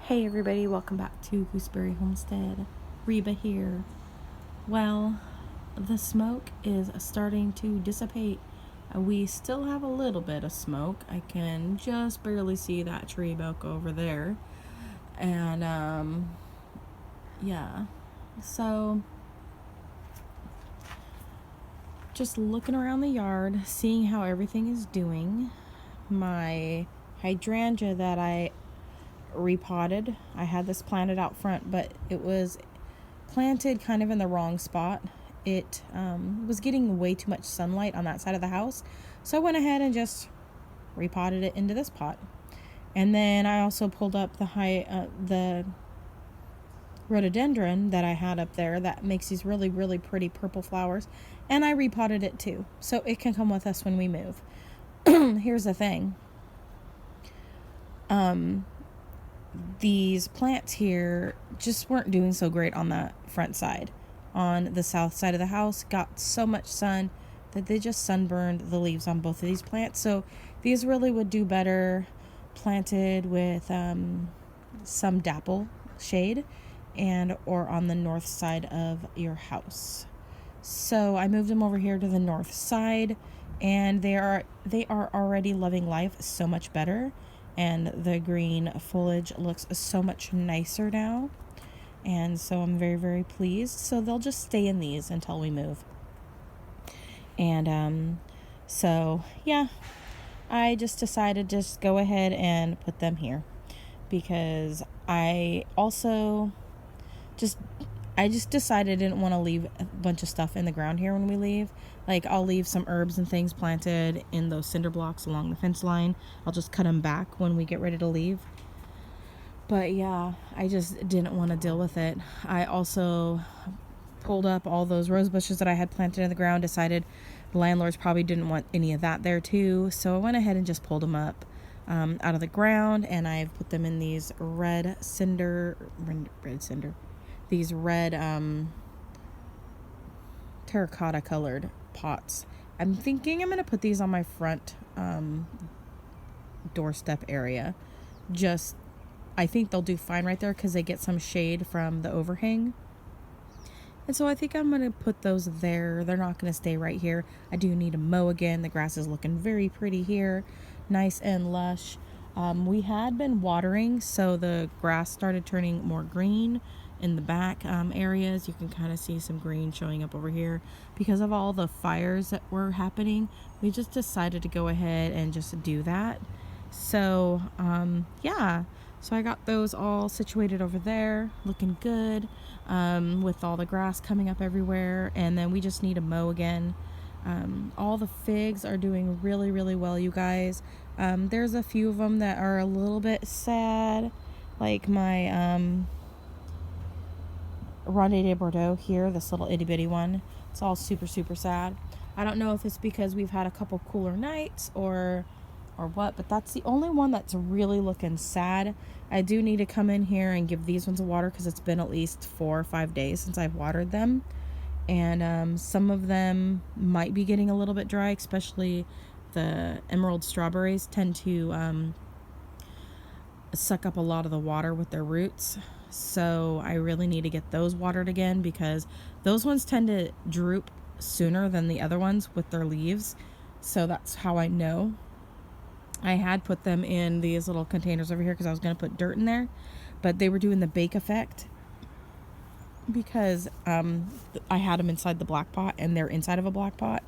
Hey everybody, welcome back to Gooseberry Homestead. Reba here. Well, the smoke is starting to dissipate. We still have a little bit of smoke. I can just barely see that tree buck over there. And yeah. So just looking around the yard, seeing how everything is doing. My hydrangea that I repotted, I had this planted out front, but it was planted kind of in the wrong spot. It was getting way too much sunlight on that side of the house, so I went ahead and just repotted it into this pot. And then I also pulled up the rhododendron that I had up there that makes these really, really pretty purple flowers, and I repotted it too, so it can come with us when we move. Here's the thing. These plants here just weren't doing so great on the front side. On the south side of the house, got so much sun that they just sunburned the leaves on both of these plants. So these really would do better planted with some dapple shade and or on the north side of your house. So I moved them over here to the north side, and they are already loving life so much better, and the green foliage looks so much nicer now, and so I'm very, very pleased. So they'll just stay in these until we move. And so yeah, I just decided to just go ahead and put them here, because I just decided I didn't want to leave a bunch of stuff in the ground here when we leave. Like, I'll leave some herbs and things planted in those cinder blocks along the fence line. I'll just cut them back when we get ready to leave. But yeah, I just didn't want to deal with it. I also pulled up all those rose bushes that I had planted in the ground, decided the landlords probably didn't want any of that there too. So I went ahead and just pulled them up out of the ground, and I've put them in these red terracotta colored pots. I'm thinking I'm going to put these on my front doorstep area. I think they'll do fine right there because they get some shade from the overhang. And so I think I'm going to put those there. They're not going to stay right here. I do need to mow again. The grass is looking very pretty here. Nice and lush. We had been watering, so the grass started turning more green in the back areas. You can kind of see some green showing up over here because of all the fires that were happening. We just decided to go ahead and just do that. So yeah, so I got those all situated over there, looking good, with all the grass coming up everywhere. And then we just need to mow again. All the figs are doing really, really well, you guys. There's a few of them that are a little bit sad, like my Ronde de Bordeaux here, this little itty bitty one. It's all super, super sad. I don't know if it's because we've had a couple cooler nights or what, but that's the only one that's really looking sad. I do need to come in here and give these ones a water because it's been at least 4 or 5 days since I've watered them. And some of them might be getting a little bit dry, especially the emerald strawberries tend to suck up a lot of the water with their roots. So I really need to get those watered again, because those ones tend to droop sooner than the other ones with their leaves. So that's how I know. I had put them in these little containers over here because I was going to put dirt in there, but they were doing the bake effect because I had them inside the black pot, and they're inside of a black pot,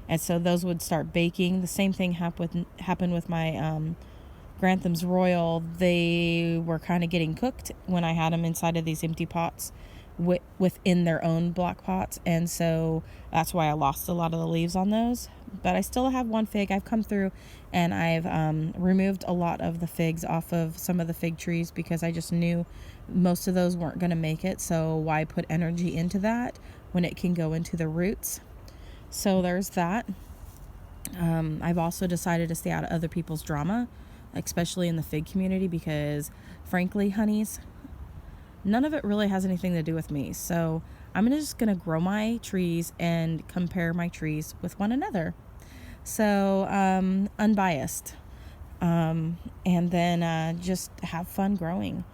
and so those would start baking. The same thing happened with my Granthams Royal. They were kind of getting cooked when I had them inside of these empty pots within their own block pots, and so that's why I lost a lot of the leaves on those. But I still have one fig. I've come through and I've removed a lot of the figs off of some of the fig trees because I just knew most of those weren't going to make it, so why put energy into that when it can go into the roots? So there's that. I've also decided to stay out of other people's drama, especially in the fig community, because frankly, honeys, none of it really has anything to do with me. So I'm just going to grow my trees and compare my trees with one another. So unbiased. And then just have fun growing.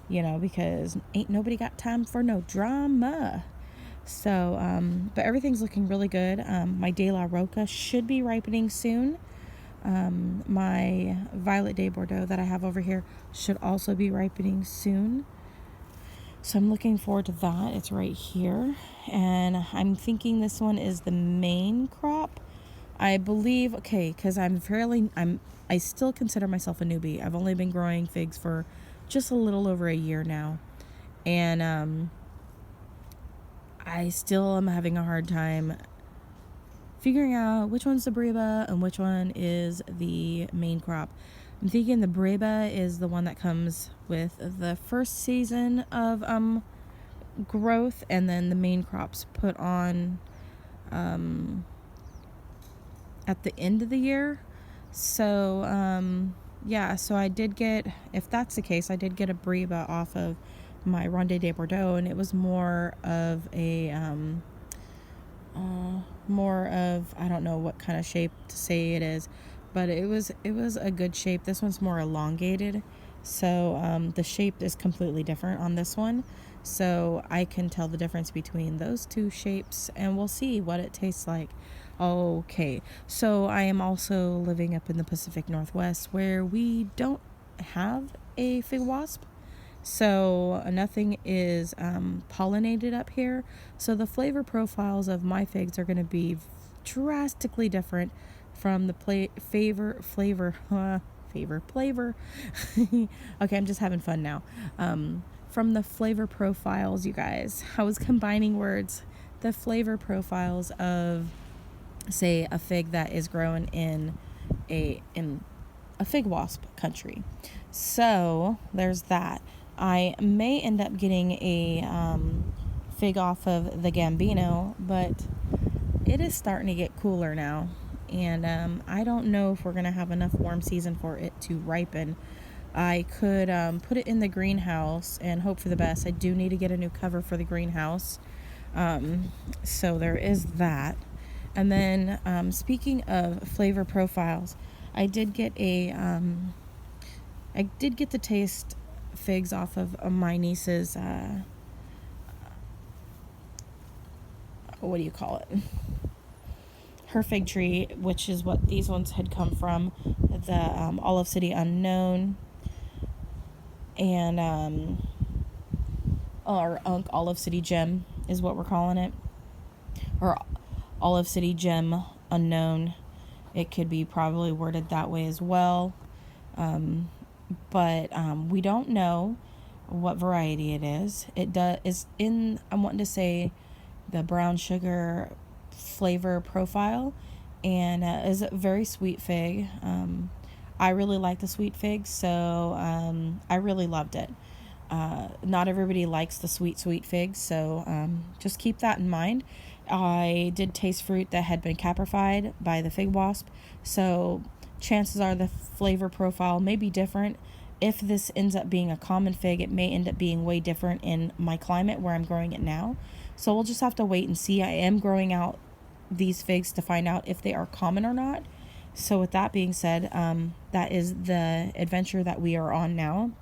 you know, because ain't nobody got time for no drama. So, but everything's looking really good. My De La Roca should be ripening soon. My Violet de Bordeaux that I have over here should also be ripening soon. So I'm looking forward to that. It's right here. And I'm thinking this one is the main crop. I believe, okay, because I still consider myself a newbie. I've only been growing figs for just a little over a year now. And I still am having a hard time figuring out which one's the Breba and which one is the main crop. I'm thinking the Breba is the one that comes with the first season of growth, and then the main crop's put on at the end of the year. So yeah, so I did get, if that's the case, I did get a Breba off of my Ronde de Bordeaux, and it was more of a I don't know what kind of shape to say it is, but it was a good shape. This one's more elongated, so the shape is completely different on this one, so I can tell the difference between those two shapes, and we'll see what it tastes like. Okay, so I am also living up in the Pacific Northwest, where we don't have a fig wasp. So nothing is pollinated up here. So the flavor profiles of my figs are going to be drastically different from the flavor. Okay, I'm just having fun now. From the flavor profiles, you guys. I was combining words. The flavor profiles of, say, a fig that is grown in a fig wasp country. So there's that. I may end up getting a fig off of the Gambino, but it is starting to get cooler now, and I don't know if we're going to have enough warm season for it to ripen. I could put it in the greenhouse and hope for the best. I do need to get a new cover for the greenhouse, so there is that. And then speaking of flavor profiles, I did get to taste figs off of my niece's what do you call it, her fig tree, which is what these ones had come from, the Olive City Unknown, and or Olive City Gem is what we're calling it, or Olive City Gem Unknown. It could be probably worded that way as well. But we don't know what variety it is. Is in, I'm wanting to say, the brown sugar flavor profile, and is a very sweet fig. I really like the sweet figs, so I really loved it. Not everybody likes the sweet figs, so just keep that in mind. I did taste fruit that had been caprified by the fig wasp, so chances are the flavor profile may be different. If this ends up being a common fig, it may end up being way different in my climate where I'm growing it now. So we'll just have to wait and see. I am growing out these figs to find out if they are common or not. So with that being said, that is the adventure that we are on now.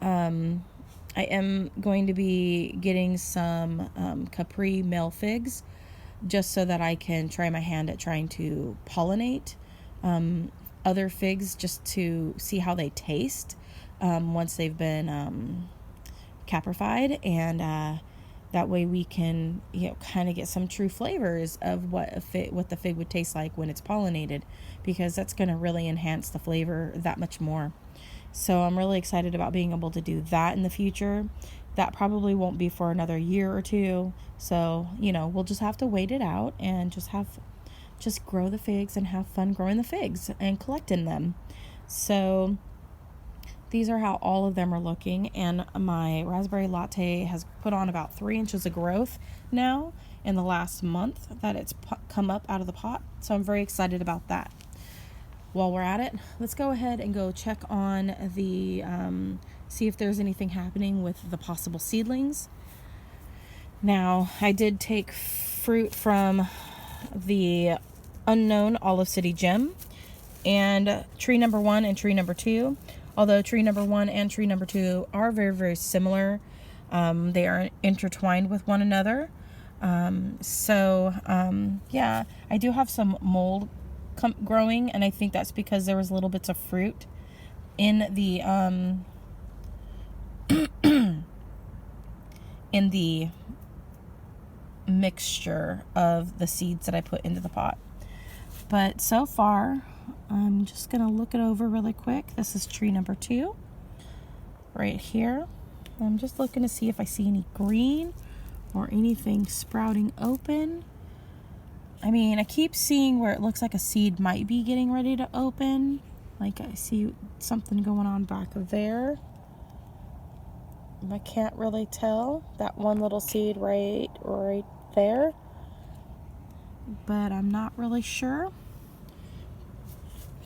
I am going to be getting some Capri male figs, just so that I can try my hand at trying to pollinate other figs, just to see how they taste once they've been caprified, and that way we can, kind of get some true flavors of what the fig would taste like when it's pollinated, because that's going to really enhance the flavor that much more. So I'm really excited about being able to do that in the future. That probably won't be for another year or two. So, we'll just have to wait it out and just grow the figs and have fun growing the figs and collecting them. So these are how all of them are looking. And my raspberry latte has put on about 3 inches of growth now in the last month that it's come up out of the pot. So I'm very excited about that. While we're at it, let's go ahead and go check on the, see if there's anything happening with the possible seedlings. Now, I did take fruit from the Unknown Olive City Gem, and tree number 1 and tree number 2 although tree number 1 and tree number 2 are very, very similar. They are intertwined with one another. Yeah, I do have some mold growing, and I think that's because there was little bits of fruit in the in the mixture of the seeds that I put into the pot. But so far, I'm just gonna look it over really quick. This is tree number 2 right here. I'm just looking to see if I see any green or anything sprouting open. I mean, I keep seeing where it looks like a seed might be getting ready to open. Like I see something going on back there. I can't really tell. That one little seed right there. But I'm not really sure.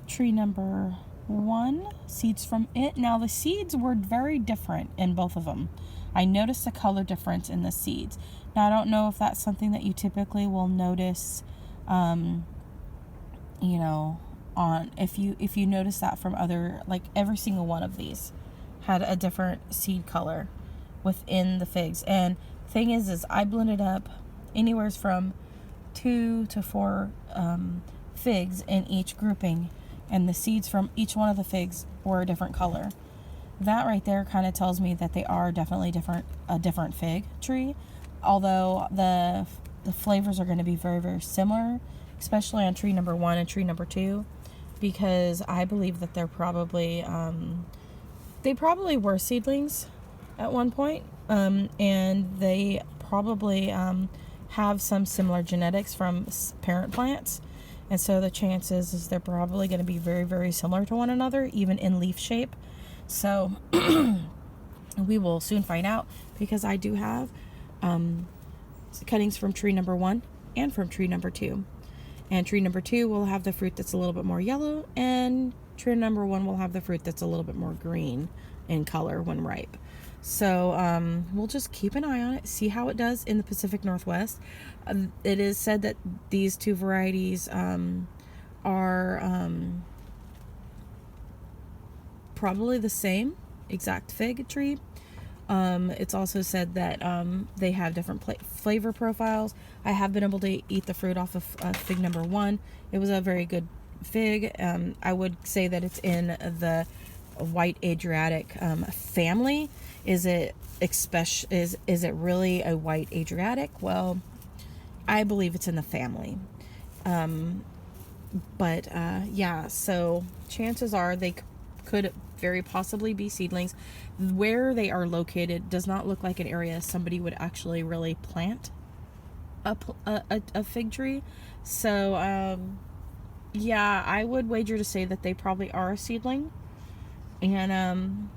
Tree number 1, seeds from it. Now the seeds were very different in both of them. I noticed a color difference in the seeds. Now I don't know if that's something that you typically will notice, you know, on if you notice that from other, like every single one of these had a different seed color within the figs. And thing is I blended up anywhere from 2 to 4 figs in each grouping, and the seeds from each one of the figs were a different color. That right there kind of tells me that they are definitely a different fig tree, although the flavors are going to be very, very similar, especially on tree number 1 and tree number 2, because I believe that they're probably they probably were seedlings at one point, and they probably have some similar genetics from parent plants. And so the chances is they're probably going to be very, very similar to one another, even in leaf shape. So we will soon find out, because I do have cuttings from tree number 1 and from tree number 2. And tree number 2 will have the fruit that's a little bit more yellow, and tree number 1 will have the fruit that's a little bit more green in color when ripe. So we'll just keep an eye on it, see how it does in the Pacific Northwest. It is said that these 2 varieties are probably the same exact fig tree. It's also said that they have different flavor profiles. I have been able to eat the fruit off of fig number 1. It was a very good fig. I would say that it's in the white Adriatic family. Is it really a white Adriatic? Well, I believe it's in the family. Yeah, so chances are they could very possibly be seedlings. Where they are located does not look like an area somebody would actually really plant a fig tree. So yeah, I would wager to say that they probably are a seedling. And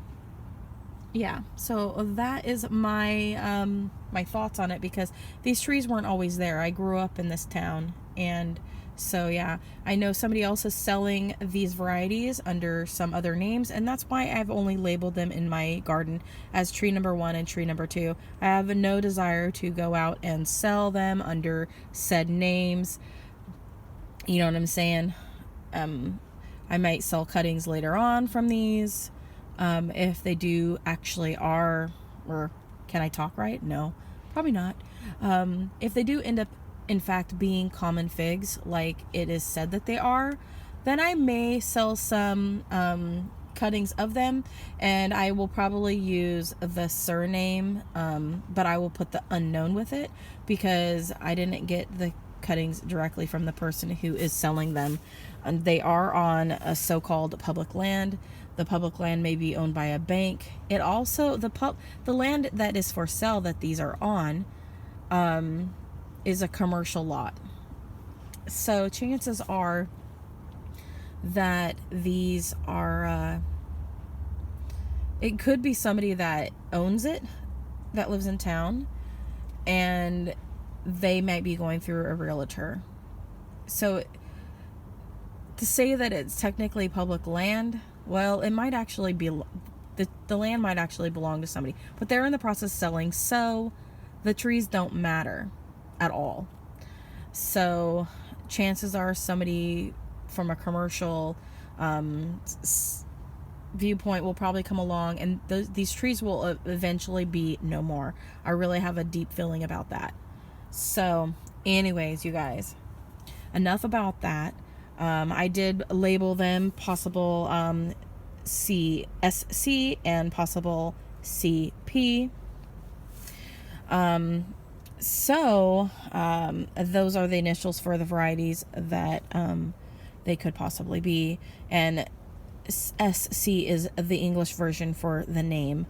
yeah, so that is my my thoughts on it, because these trees weren't always there. I grew up in this town, and so yeah, I know somebody else is selling these varieties under some other names, and that's why I've only labeled them in my garden as tree number 1 and tree number 2. I have no desire to go out and sell them under said names. You know what I'm saying? I might sell cuttings later on from these, if they do actually are, or can I talk right? No, probably not. If they do end up in fact being common figs like it is said that they are, then I may sell some cuttings of them, and I will probably use the surname, but I will put the unknown with it, because I didn't get the cuttings directly from the person who is selling them. And they are on a so-called public land. The public land may be owned by a bank. It also, the land that is for sale that these are on is a commercial lot. So chances are that these are, it could be somebody that owns it, that lives in town, and they might be going through a realtor. So to say that it's technically public land, well, it might actually be, the land might actually belong to somebody, but they're in the process of selling, so the trees don't matter at all. So chances are somebody from a commercial viewpoint will probably come along, and these trees will eventually be no more. I really have a deep feeling about that. So anyways, you guys, enough about that. I did label them possible CSC and possible CP. So those are the initials for the varieties that they could possibly be, and SC is the English version for the name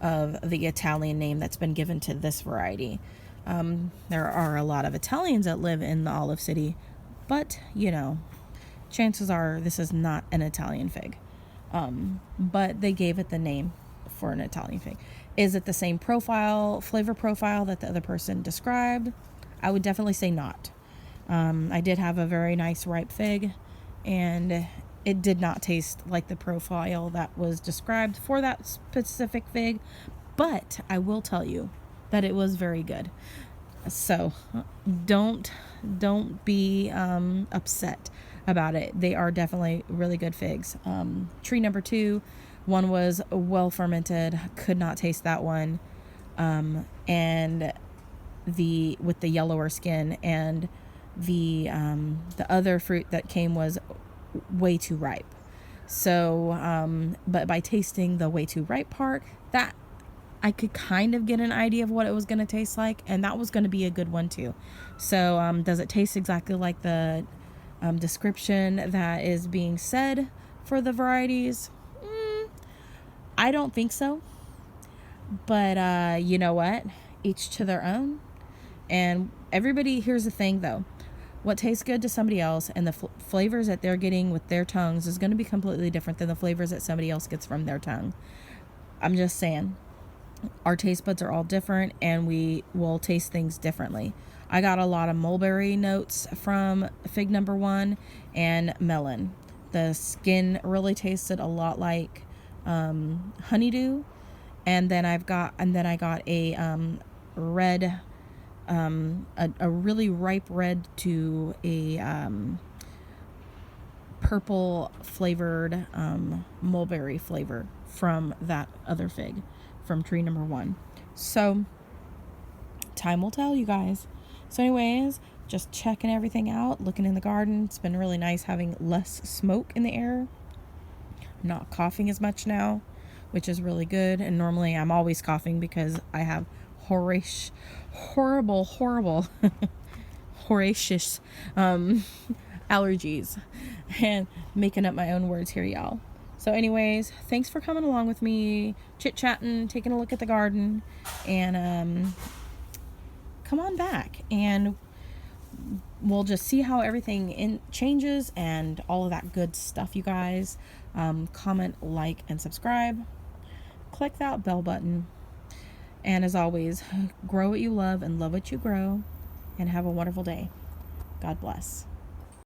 of the Italian name that's been given to this variety. There are a lot of Italians that live in the Olive City, but you know, chances are this is not an Italian fig. But they gave it the name for an Italian fig. Is it the same flavor profile that the other person described? I would definitely say not. I did have a very nice ripe fig, and it did not taste like the profile that was described for that specific fig, but I will tell you that it was very good. So don't be upset about it. They are definitely really good figs. Tree number 2, one was well fermented, could not taste that one, and with the yellower skin, and the other fruit that came was way too ripe. So but by tasting the way too ripe part, that I could kind of get an idea of what it was going to taste like, and that was going to be a good one too. So does it taste exactly like the description that is being said for the varieties? I don't think so, but you know what, each to their own. And everybody, here's the thing though, what tastes good to somebody else and the flavors that they're getting with their tongues is going to be completely different than the flavors that somebody else gets from their tongue. I'm just saying, our taste buds are all different, and we will taste things differently. I got a lot of mulberry notes from fig number 1 and melon. The skin really tasted a lot like honeydew, and then I got a red, a really ripe red to a purple flavored mulberry flavor from that other fig from tree number 1. So time will tell, you guys. So anyways, just checking everything out, looking in the garden. It's been really nice having less smoke in the air. I'm not coughing as much now, which is really good. And normally I'm always coughing because I have horrible horrendous allergies, and making up my own words here, y'all. So anyways, thanks for coming along with me, chit-chatting, taking a look at the garden, and come on back and we'll just see how everything changes and all of that good stuff, you guys. Comment, like, and subscribe. Click that bell button. And as always, grow what you love and love what you grow, and have a wonderful day. God bless.